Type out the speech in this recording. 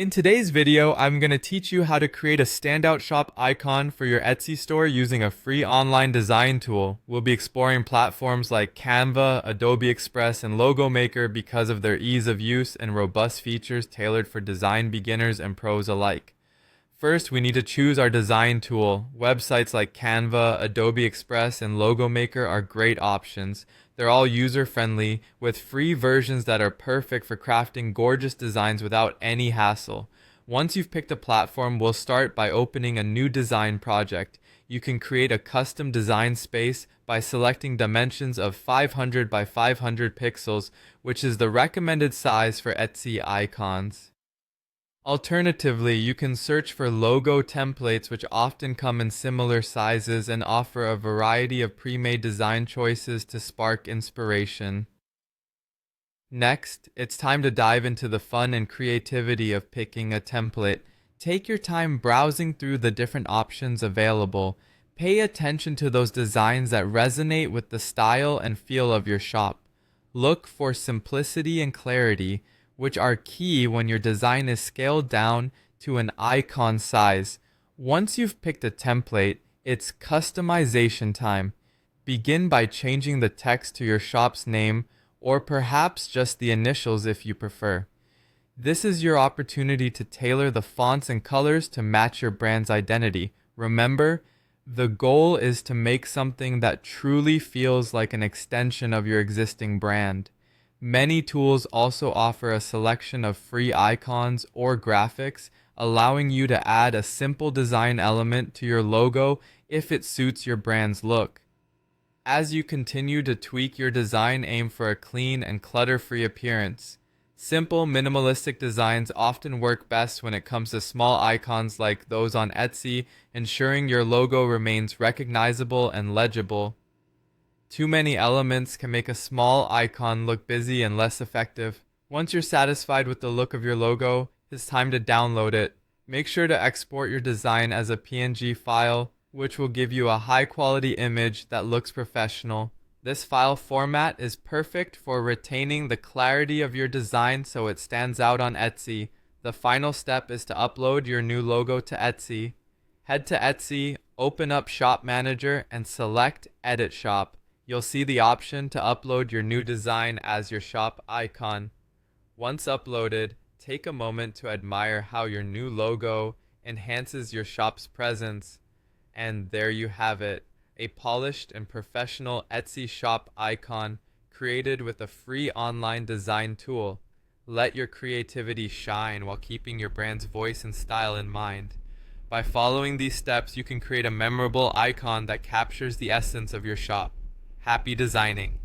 In today's video, I'm going to teach you how to create a standout shop icon for your Etsy store using a free online design tool. We'll be exploring platforms like Canva, Adobe Express, and Logo Maker because of their ease of use and robust features tailored for design beginners and pros alike. First, we need to choose our design tool. Websites like Canva, Adobe Express, and Logo Maker are great options. They're all user-friendly, with free versions that are perfect for crafting gorgeous designs without any hassle. Once you've picked a platform, we'll start by opening a new design project. You can create a custom design space by selecting dimensions of 500 by 500 pixels, which is the recommended size for Etsy icons. Alternatively, you can search for logo templates, which often come in similar sizes and offer a variety of pre-made design choices to spark inspiration. Next, it's time to dive into the fun and creativity of picking a template. Take your time browsing through the different options available. Pay attention to those designs that resonate with the style and feel of your shop. Look for simplicity and clarity, which are key when your design is scaled down to an icon size. Once you've picked a template, it's customization time. Begin by changing the text to your shop's name, or perhaps just the initials if you prefer. This is your opportunity to tailor the fonts and colors to match your brand's identity. Remember, the goal is to make something that truly feels like an extension of your existing brand. Many tools also offer a selection of free icons or graphics, allowing you to add a simple design element to your logo if it suits your brand's look. As you continue to tweak your design, aim for a clean and clutter-free appearance. Simple, minimalistic designs often work best when it comes to small icons like those on Etsy, ensuring your logo remains recognizable and legible. Too many elements can make a small icon look busy and less effective. Once you're satisfied with the look of your logo, it's time to download it. Make sure to export your design as a PNG file, which will give you a high-quality image that looks professional. This file format is perfect for retaining the clarity of your design so it stands out on Etsy. The final step is to upload your new logo to Etsy. Head to Etsy, open up Shop Manager, and select Edit Shop. You'll see the option to upload your new design as your shop icon. Once uploaded, take a moment to admire how your new logo enhances your shop's presence. And there you have it, a polished and professional Etsy shop icon created with a free online design tool. Let your creativity shine while keeping your brand's voice and style in mind. By following these steps, you can create a memorable icon that captures the essence of your shop. Happy designing!